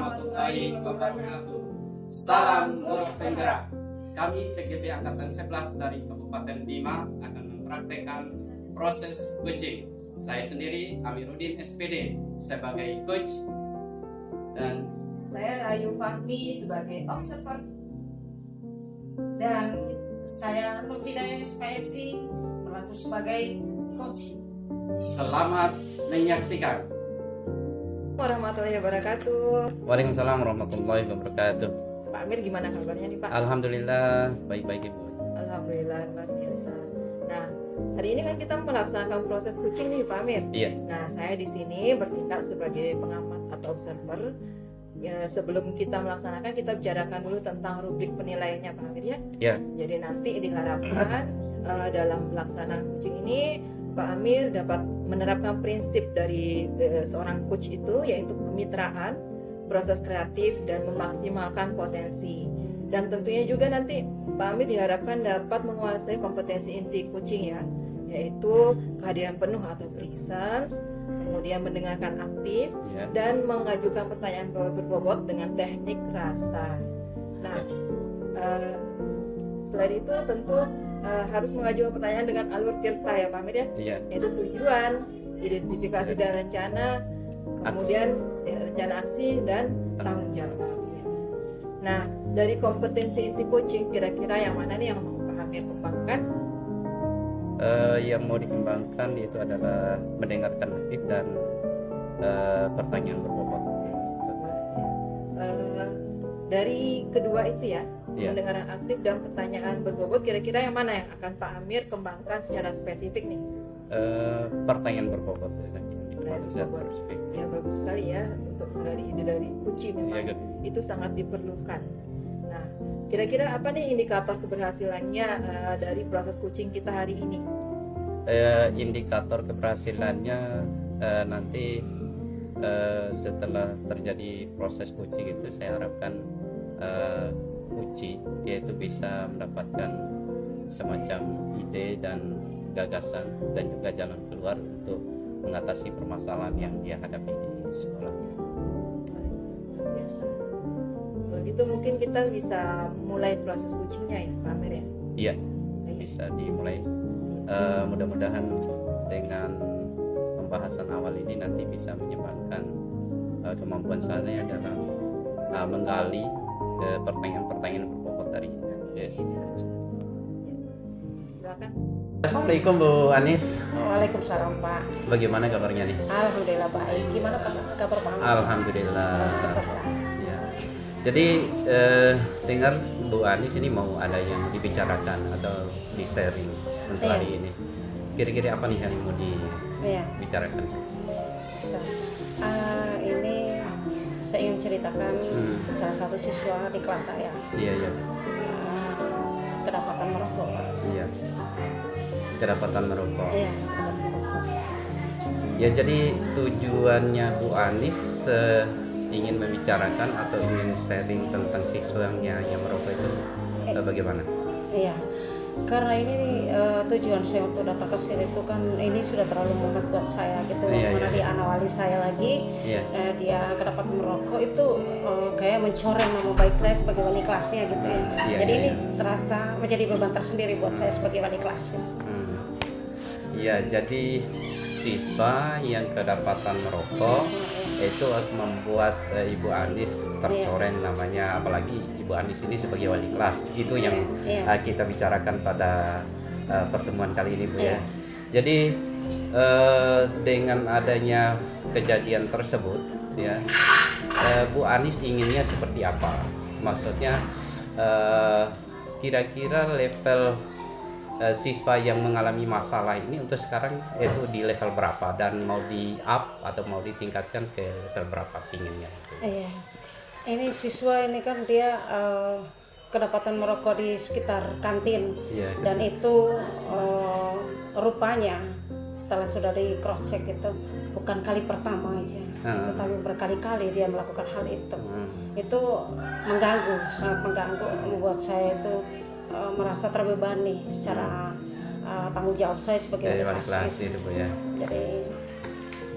warahmatullahi wabarakatuh. Salam Guru Penggerak. Kami TGP Angkatan 11 dari Kabupaten Bima akan mempraktekkan proses coaching. Saya sendiri Amiruddin SPD sebagai coach dan saya Rayu Fahmi sebagai observer dan saya Nur Hidayah SPSI berlaku sebagai coach. selamat menyaksikan. Warahmatullahi wabarakatuh. Waalaikumsalam warahmatullahi wabarakatuh. Pak Amir gimana kabarnya nih Pak? Alhamdulillah baik-baik Ibu. Alhamdulillah luar biasa. Nah, hari ini kan kita melaksanakan proses coaching nih Pak Amir. Iya. Nah, saya di sini bertindak sebagai pengamat atau observer. Ya, sebelum kita melaksanakan, kita bicarakan dulu tentang rubrik penilaiannya Pak Amir ya. Iya. Jadi nanti diharapkan dalam pelaksanaan coaching ini Pak Amir dapat menerapkan prinsip dari seorang coach itu, yaitu kemitraan, proses kreatif, dan memaksimalkan potensi. Dan tentunya juga nanti Pak Amir diharapkan dapat menguasai kompetensi inti coaching ya, yaitu kehadiran penuh atau presence, kemudian mendengarkan aktif, Iya. dan mengajukan pertanyaan berbobot dengan teknik rasa. Nah, selain itu tentu harus mengajukan pertanyaan dengan alur tirta ya Pak Amir ya, Iya. yaitu tujuan, identifikasi dan rencana, kemudian rencana aksi dan tanggung jawab. Nah, dari kompetensi inti coaching kira-kira yang mana nih yang mau Pak Amir kembangkan? Yang mau dikembangkan itu adalah mendengarkan aktif dan pertanyaan berbobot. Dari kedua itu ya, Iya. mendengarkan aktif dan pertanyaan berbobot, kira-kira yang mana yang akan Pak Amir kembangkan secara spesifik nih? Pertanyaan berbobot saya Berbobot. Ya bagus sekali ya untuk menggali ide dari coaching memang Iya, Gun. itu sangat diperlukan. Nah, kira-kira apa nih indikator keberhasilannya dari proses coaching kita hari ini? Indikator keberhasilannya nanti setelah terjadi proses coaching itu saya harapkan uji yaitu bisa mendapatkan semacam ide dan gagasan dan juga jalan keluar untuk mengatasi permasalahan yang dia hadapi di sekolahnya. Luar biasa. Kalau gitu mungkin kita bisa mulai proses coachingnya ya Pak Amir ya? Iya, bisa dimulai. Mudah-mudahan dengan pembahasan awal ini nanti bisa menyeimbangkan kemampuan saya dalam menggali pertanyaan-pertanyaan berbobot tadi. Yes. Silakan. Assalamualaikum Bu Anis. Waalaikumsalam Pak. Bagaimana kabarnya nih? Alhamdulillah baik. Gimana Pak kabar Pak? Alhamdulillah. Syukurlah. Ya. Jadi dengar Bu Anis ini mau ada yang dibicarakan atau di sharing untuk Iya. hari ini. Kira-kira apa nih yang mau Iya, dibicarakan? bisa. Ini saya ingin ceritakan salah satu siswa di kelas saya Iya. kedapatan merokok Pak. Iya. Kedapatan merokok. Iya, kedapatan merokok. Ya jadi tujuannya Bu Anis ingin membicarakan atau ingin sharing tentang siswanya yang merokok itu bagaimana? Iya. Karena ini tujuan saya untuk datang ke sini itu kan ini sudah terlalu mudah buat saya gitu. Iya, Mana iya. dia analis saya lagi, Iya. dia kedapatan merokok itu kayak mencoreng nama baik saya sebagai wali kelasnya gitu ya. Iya, Jadi iya, ini iya. terasa menjadi beban tersendiri buat saya sebagai wali kelasnya. Ya jadi siswa yang kedapatan merokok itu membuat Ibu Anis tercoreng namanya, apalagi Ibu Anis ini sebagai wali kelas. Itu yang Iya. kita bicarakan pada pertemuan kali ini Bu ya. Iya. Jadi dengan adanya kejadian tersebut ya, Bu Anis inginnya seperti apa? Maksudnya kira-kira level siswa yang mengalami masalah ini untuk sekarang itu di level berapa dan mau di up atau mau ditingkatkan ke level berapa pinginnya? Iya. Ini siswa ini kan dia kedapatan merokok di sekitar kantin. Iya, Dan itu rupanya setelah sudah di cross check itu bukan kali pertama aja, tetapi berkali-kali dia melakukan hal itu. Itu mengganggu, sangat mengganggu, membuat saya itu merasa terbebani secara tanggung jawab saya sebagai wali kelas itu Bu ya. Jadi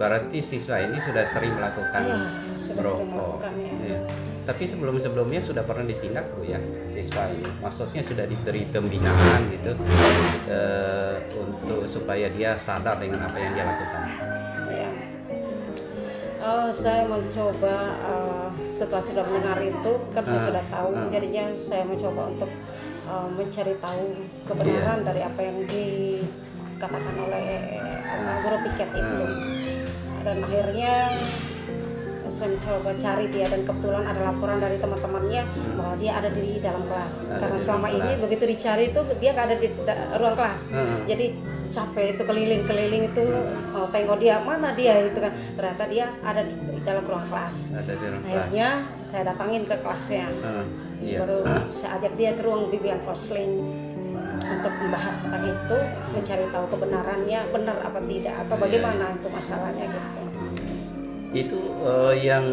berarti siswa ini sudah sering melakukan Iya, sudah sering merokok. melakukannya. Iya. Tapi sebelumnya sudah pernah ditindak Bu ya siswa ini. Maksudnya sudah diberi pembinaan gitu untuk supaya dia sadar dengan apa yang dia lakukan. Ya. Saya mencoba setelah sudah mendengar itu kan saya sudah tahu, jadinya saya mencoba untuk mencari tahu kebenaran dari apa yang dikatakan oleh guru piket itu. Dan akhirnya saya mencoba cari dia, dan kebetulan ada laporan dari teman-temannya bahwa dia ada di dalam kelas. Karena selama ini begitu dicari itu dia nggak ada di ruang kelas. Jadi capek itu keliling-keliling itu tengok dia mana dia itu kan, ternyata dia ada di dalam ruang kelas. Ada di ruang kelas. Akhirnya saya datangin ke kelasnya. Iya. Baru saya ajak dia ke ruang bimbingan konseling untuk membahas tentang itu, mencari tahu kebenarannya benar apa tidak atau bagaimana itu masalahnya gitu. Itu yang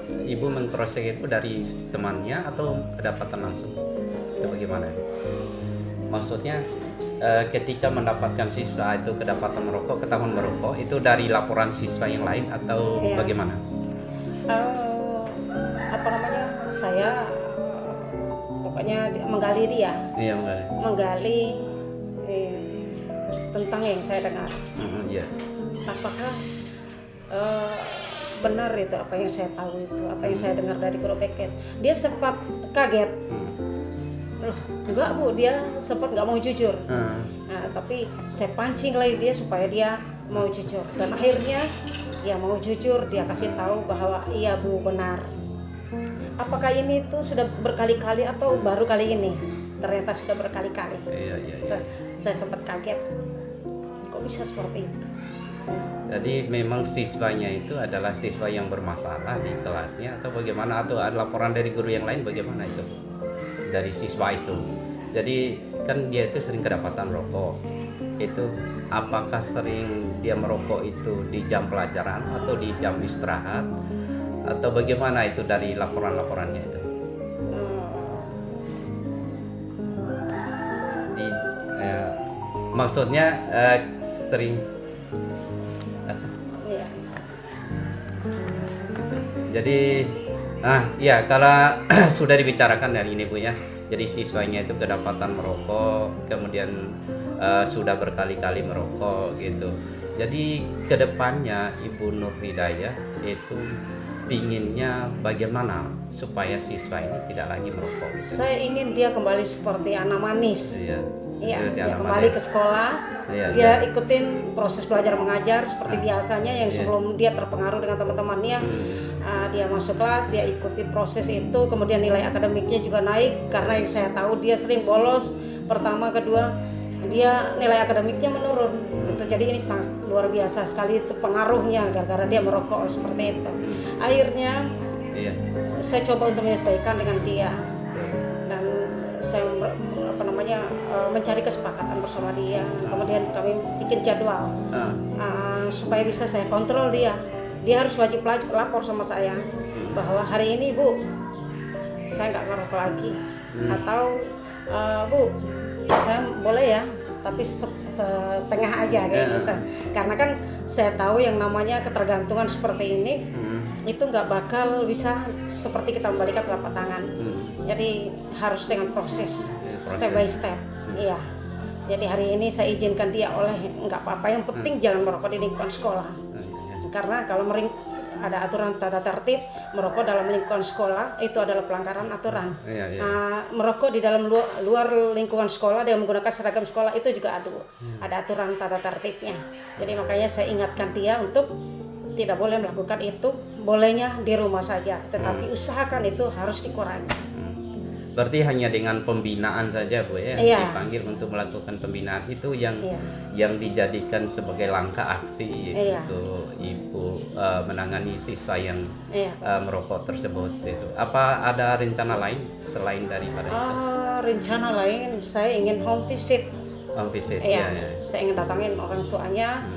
Ibu meng-cross check itu dari temannya atau kedapatan langsung? Itu bagaimana? Maksudnya ketika mendapatkan siswa itu kedapatan merokok, ketahuan merokok, itu dari laporan siswa yang lain atau Iya. bagaimana? Apa namanya? Saya pokoknya menggali dia, Iya, enggak. menggali tentang yang saya dengar. Iya. Apakah benar itu apa yang saya tahu itu, apa yang saya dengar dari guru piket? Dia sempat kaget. Loh, enggak Bu, dia sempat nggak mau jujur. Nah, tapi saya pancing lagi dia supaya dia mau jujur, dan akhirnya dia mau jujur. Dia kasih tahu bahwa iya Bu, benar. Apakah ini tuh sudah berkali-kali atau baru kali ini? Ternyata sudah berkali-kali. Iya. Saya sempat kaget. Kok bisa seperti itu? Jadi memang siswanya itu adalah siswa yang bermasalah di kelasnya atau bagaimana, atau ada laporan dari guru yang lain, bagaimana itu dari siswa itu? Jadi kan dia itu sering kedapatan rokok. Itu apakah sering dia merokok itu di jam pelajaran atau di jam istirahat atau bagaimana itu dari laporan-laporannya itu? Di maksudnya sering Iya. Jadi, ya kalau sudah dibicarakan dari ini Bu ya. Jadi siswanya itu kedapatan merokok, kemudian sudah berkali-kali merokok gitu. Jadi kedepannya Ibu Nur Hidayah itu pinginnya bagaimana supaya siswa ini tidak lagi merokok. Saya ingin dia kembali seperti anak manis. Iya. Iya, seperti dia anak kembali manis. ke sekolah. Iya, Dia iya. ikutin proses belajar mengajar seperti biasanya yang Iya. sebelum dia terpengaruh dengan teman-temannya. Dia masuk kelas, dia ikuti proses itu, kemudian nilai akademiknya juga naik karena yang saya tahu dia sering bolos pertama, kedua dia nilai akademiknya menurun. Itu jadi ini sangat luar biasa sekali itu pengaruhnya gara-gara dia merokok seperti itu. Akhirnya Iya. saya coba untuk menyelesaikan dengan dia, dan saya mencari kesepakatan bersama dia. Kemudian kami bikin jadwal supaya bisa saya kontrol dia. Dia harus wajib lapor sama saya bahwa hari ini Bu, saya nggak ngerokok lagi, atau Bu, saya boleh ya, tapi setengah aja kayak gitu. Karena kan saya tahu yang namanya ketergantungan seperti ini itu nggak bakal bisa seperti kita membalikan telapak tangan. Jadi harus dengan proses, step by step. Iya. Jadi hari ini saya izinkan dia nggak apa-apa, yang penting jangan merokok di lingkungan sekolah. Karena kalau ada aturan tata tertib, merokok dalam lingkungan sekolah itu adalah pelanggaran aturan. Merokok di dalam luar lingkungan sekolah dengan menggunakan seragam sekolah itu juga ada aturan tata tertibnya. Jadi makanya saya ingatkan dia untuk tidak boleh melakukan itu, bolehnya di rumah saja, tetapi usahakan itu harus dikurangi. Berarti hanya dengan pembinaan saja Bu ya, Iya. dipanggil untuk melakukan pembinaan itu yang Iya. yang dijadikan sebagai langkah aksi Iya. untuk Ibu menangani siswa yang Iya. merokok tersebut itu. Apa ada rencana lain selain daripada itu? Rencana lain saya ingin home visit. Visit Iya, ya. saya ingin datangin orang tuanya,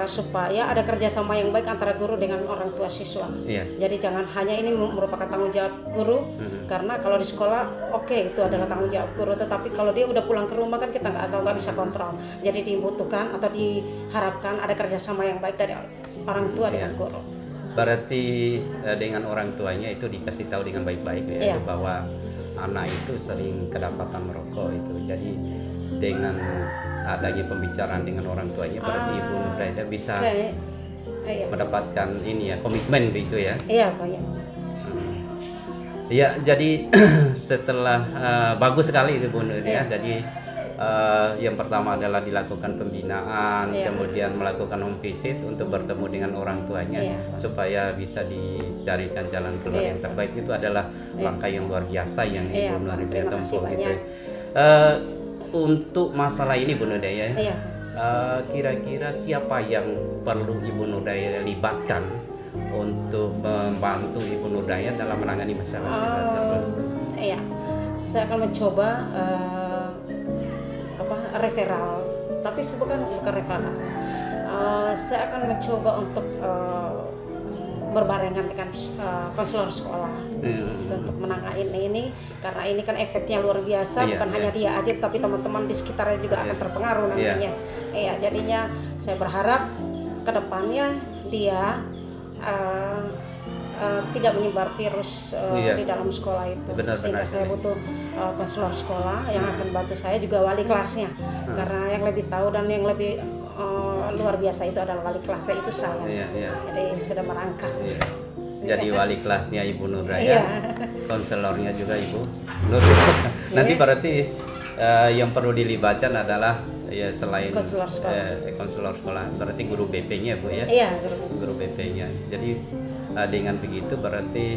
supaya ada kerjasama yang baik antara guru dengan orang tua siswa. Iya. Jadi jangan hanya ini merupakan tanggung jawab guru, karena kalau di sekolah itu adalah tanggung jawab guru, tetapi kalau dia udah pulang ke rumah kan kita nggak bisa kontrol. Jadi dibutuhkan atau diharapkan ada kerjasama yang baik dari orang tua dengan guru. Berarti dengan orang tuanya itu dikasih tahu dengan baik-baik ya, bahwa anak itu sering kedapatan merokok itu. Jadi dengan adanya pembicaraan dengan orang tuanya, berarti Ibu Nurhidayah bisa mendapatkan ini ya, komitmen begitu ya. Iya, Pak ya. Ya, jadi setelah bagus sekali itu Bu Nurhidayah. Jadi yang pertama adalah dilakukan pembinaan, kemudian melakukan home visit untuk bertemu dengan orang tuanya supaya bisa dicarikan jalan keluar yang terbaik. Itu adalah langkah yang luar biasa yang Ibu Nurhidayah tempuh gitu. Untuk masalah ini Bu Nurhidayah, kira-kira siapa yang perlu Ibu Nurhidayah libatkan untuk membantu Ibu Nurhidayah dalam menangani masalah tersebut? Saya akan mencoba referral, tapi bukan referral. Saya akan mencoba untuk berbarengan dengan konselor sekolah untuk menangani ini, karena ini kan efeknya luar biasa, bukan hanya dia aja tapi teman-teman di sekitarnya juga akan terpengaruh nantinya. Jadinya saya berharap kedepannya dia tidak menyebar virus di dalam sekolah itu. Sehingga saya butuh konselor sekolah yang akan bantu saya, juga wali kelasnya, karena yang lebih tahu dan yang lebih luar biasa itu adalah wali kelasnya itu saya. Jadi sudah merangkak. Jadi wali kelasnya Ibu Nurhidayah, konselornya juga Ibu Nurhidayah. Nanti berarti yang perlu dilibatkan adalah selain konselor sekolah, berarti guru BP-nya Bu ya. Iya, guru BP-nya. Jadi dengan begitu berarti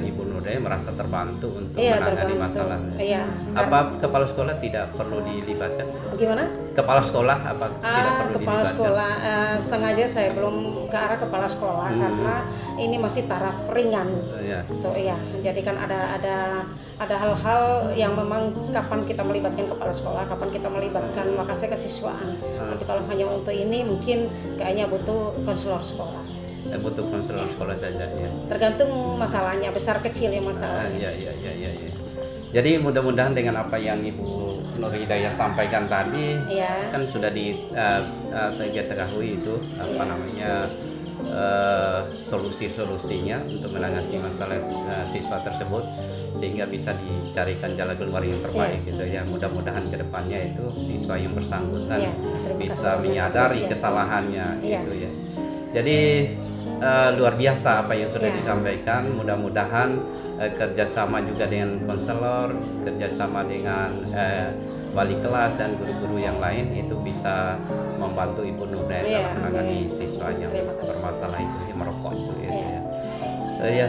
Ibu Nurhidayah merasa terbantu untuk menangani masalahnya. Apa kepala sekolah tidak perlu dilibatkan? Gimana? Kepala sekolah apa tidak perlu kepala dilibatkan? Sekolah sengaja saya belum ke arah kepala sekolah karena ini masih taraf ringan. Jadi kan ada hal-hal yang memang kapan kita melibatkan kepala sekolah, kapan kita melibatkan makasih kesiswaan. Tapi kalau hanya untuk ini mungkin kayaknya butuh konselor sekolah. Butuh konselor sekolah saja ya. Tergantung masalahnya, besar kecilnya masalahnya. Jadi mudah-mudahan dengan apa yang Ibu Nurhidayah sampaikan tadi kan sudah diketahui itu namanya solusi-solusinya untuk menangani masalah siswa tersebut, sehingga bisa dicarikan jalan keluar yang terbaik gitu ya. Mudah-mudahan kedepannya itu siswa yang bersangkutan bisa menyadari kesalahannya gitu ya. Jadi luar biasa apa yang sudah disampaikan. Mudah-mudahan kerjasama juga dengan konselor, kerjasama dengan wali kelas dan guru-guru yang lain itu bisa membantu Ibu Nurhidayah dalam menangani siswanya bermasalah itu merokok itu ya.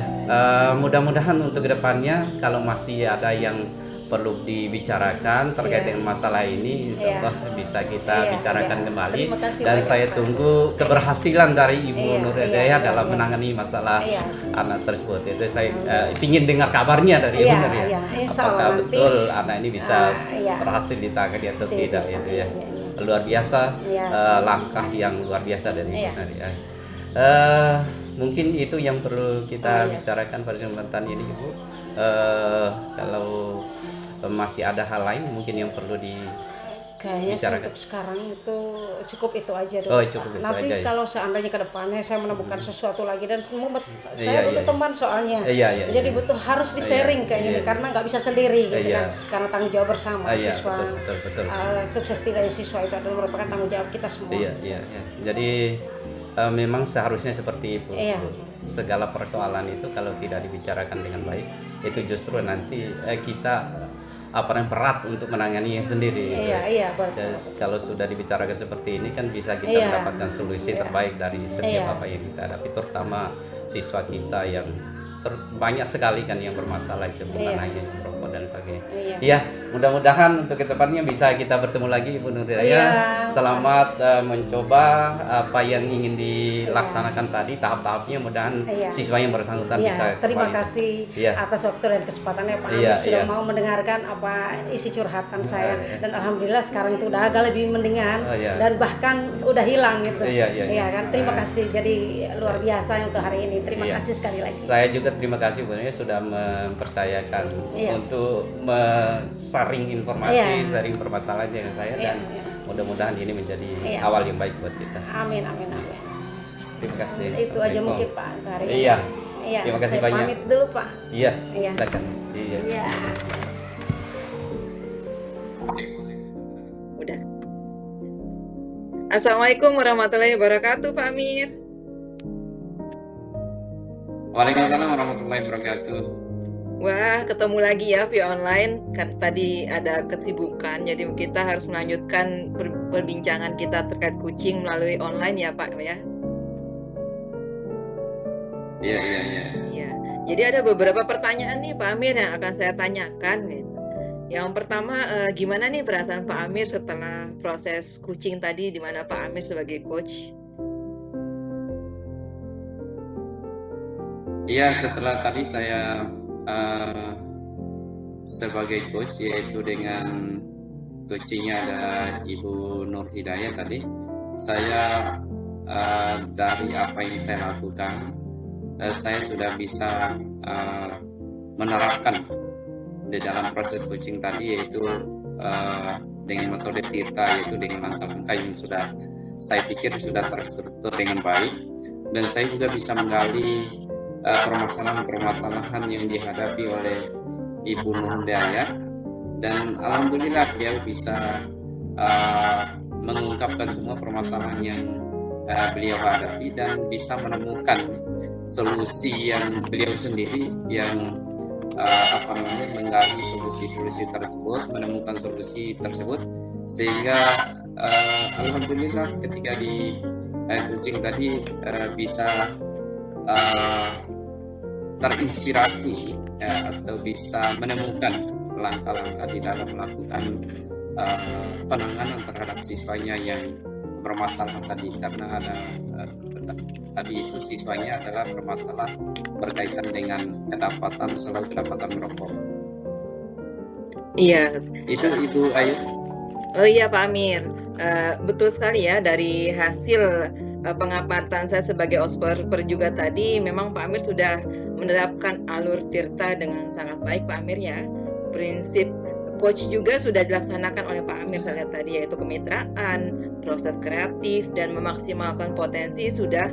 Mudah-mudahan untuk kedepannya kalau masih ada yang perlu dibicarakan terkait dengan masalah ini, insya Allah bisa kita bicarakan kembali. Dan saya tunggu keberhasilan dari Ibu Nurhidayah dalam menangani masalah anak tersebut. Itu saya ingin dengar kabarnya dari Ibu Nurhidayah. Apakah betul anak ini bisa berhasil ditangani atau tidak itu ya. Luar biasa, langkah yang luar biasa dari Ibu Nurhidayah. Mungkin itu yang perlu kita bicarakan pada kesempatan ini Ibu. Kalau masih ada hal lain mungkin yang perlu kayaknya untuk sekarang itu cukup itu aja dulu. Nanti kalau seandainya ke depannya saya menemukan sesuatu lagi dan saya butuh teman soalnya. Jadi butuh harus di-sharing kayak gini karena nggak bisa sendiri gitu kan. Karena tanggung jawab bersama siswa. Betul. Sukses tidaknya siswa itu adalah merupakan tanggung jawab kita semua. Jadi memang seharusnya seperti itu. Segala persoalan itu kalau tidak dibicarakan dengan baik, itu justru nanti kita berat untuk menanganinya sendiri. Kalau sudah dibicarakan seperti ini kan bisa kita mendapatkan solusi terbaik dari setiap apa yang kita hadapi, terutama siswa kita yang banyak sekali kan yang bermasalah itu bukan hanya yang merokok merokok dan sebagainya. Iya. Iya, mudah-mudahan untuk kedepannya bisa kita bertemu lagi Ibu Nur Hidayah. Iya. Selamat mencoba apa yang ingin dilaksanakan tadi, tahap-tahapnya. Mudahan Iya. siswa yang bersangkutan Iya, bisa terima kembali. kasih Iya. atas waktu dan kesempatannya Pak Iya, Amir sudah iya. mau mendengarkan apa isi curhatan saya, Iya. dan alhamdulillah sekarang itu udah agak lebih mendingan Oh, iya. dan bahkan udah hilang gitu. Iya. Kan, terima kasih. Jadi luar biasa untuk hari ini. Terima Iya. kasih sekali lagi. Saya juga terima kasih Bu Nur sudah mempercayakan Iya. untuk sharing informasi, Iya. sharing permasalahan dengan saya, Iya, dan iya. mudah-mudahan ini menjadi Iya. awal yang baik buat kita. Amin. Terima kasih. Itu aja Assalamualaikum. mungkin Pak untuk hari ini. Iya. Iya. Terima kasih saya banyak. pamit dulu Pak. Iya. Iya. Silakan. Iya. Iya. Udah. Assalamualaikum warahmatullahi wabarakatuh, Pak Amir. Waalaikumsalam warahmatullahi wabarakatuh. Wah, ketemu lagi ya via online. Kan tadi ada kesibukan, jadi kita harus melanjutkan perbincangan kita terkait kucing melalui online ya, Pak ya. Iya. Iya. Jadi ada beberapa pertanyaan nih Pak Amir yang akan saya tanyakan gitu. Yang pertama, gimana nih perasaan Pak Amir setelah proses kucing tadi, di mana Pak Amir sebagai coach? Iya, setelah tadi saya sebagai coach, yaitu dengan coachingnya ada Ibu Nur Hidayah tadi, saya dari apa yang saya lakukan, saya sudah bisa menerapkan di dalam proses coaching tadi, yaitu dengan metode TIRTA, yaitu dengan langkah-langkah yang sudah saya pikir sudah terstruktur dengan baik, dan saya juga bisa menggali permasalahan-permasalahan yang dihadapi oleh Ibu Nur Hidayah, dan alhamdulillah dia bisa mengungkapkan semua permasalahan yang beliau hadapi dan bisa menemukan solusi yang beliau sendiri yang menggali solusi-solusi tersebut, menemukan solusi tersebut, sehingga alhamdulillah ketika di coaching tadi bisa terinspirasi atau bisa menemukan langkah-langkah di dalam melakukan penanganan terhadap siswanya yang bermasalah tadi, karena ada tadi itu siswanya adalah bermasalah berkaitan dengan selalu kedapatan merokok. Iya. Itu Ibu Ayu. Oh iya Pak Amir, betul sekali ya, dari hasil pengamatan saya sebagai osperper juga tadi, memang Pak Amir sudah menerapkan alur TIRTA dengan sangat baik Pak Amir ya. Prinsip coach juga sudah dilaksanakan oleh Pak Amir saya lihat tadi, yaitu kemitraan, proses kreatif, dan memaksimalkan potensi sudah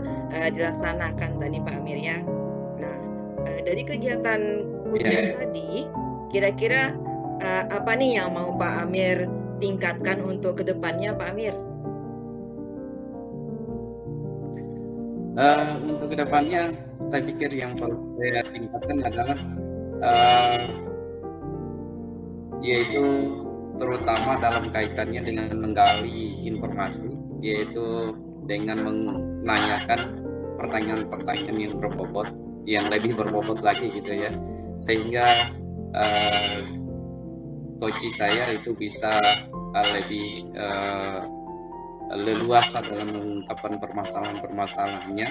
dilaksanakan tadi Pak Amir ya. Nah, dari kegiatan coaching tadi, kira-kira apa nih yang mau Pak Amir tingkatkan untuk kedepannya Pak Amir? Untuk kedepannya, saya pikir yang perlu saya tingkatkan adalah yaitu terutama dalam kaitannya dengan menggali informasi, yaitu dengan menanyakan pertanyaan-pertanyaan yang berbobot, yang lebih berbobot lagi gitu ya, sehingga coach saya itu bisa lebih leluasa dalam mengungkapkan permasalahan-permasalahannya,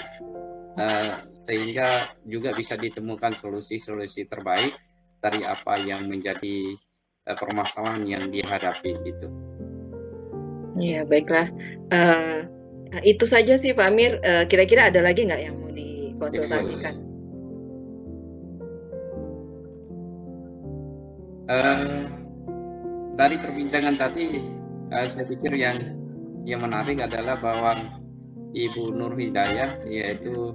sehingga juga bisa ditemukan solusi-solusi terbaik dari apa yang menjadi permasalahan yang dihadapi gitu. Ya baiklah, itu saja sih Pak Amir. Kira-kira ada lagi nggak yang mau dikonsultasikan? Dari perbincangan tadi, saya pikir yang menarik adalah bahwa Ibu Nur Hidayah, yaitu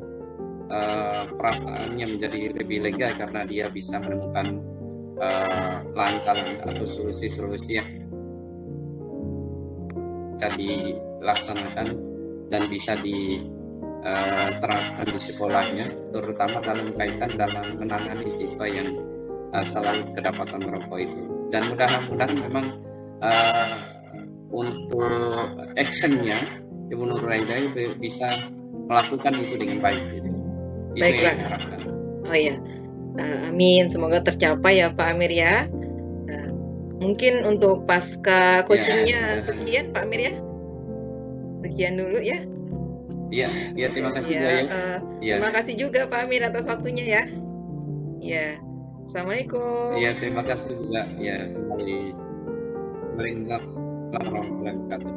perasaannya menjadi lebih lega karena dia bisa menemukan langkah-langkah atau solusi-solusi yang bisa dilaksanakan dan bisa diterapkan di sekolahnya, terutama dalam kaitan dalam menangani siswa yang selalu kedapatan merokok itu. Dan mudah-mudahan memang untuk actionnya Ibu Nur Hidayah bisa melakukan itu dengan baik gitu. Itu Baiklah. yang diharapkan. Oh iya, amin. Semoga tercapai ya Pak Amir ya. Mungkin untuk pasca coachingnya Ya. sekian Pak Amir ya. Sekian dulu ya. Iya, terima kasih Ya, juga ya. Iya. terima kasih juga Pak Amir atas waktunya ya. Ya, assalamualaikum. Iya, terima kasih juga ya kembali. Waalaikumsalam warahmatullahi wabarakatuh.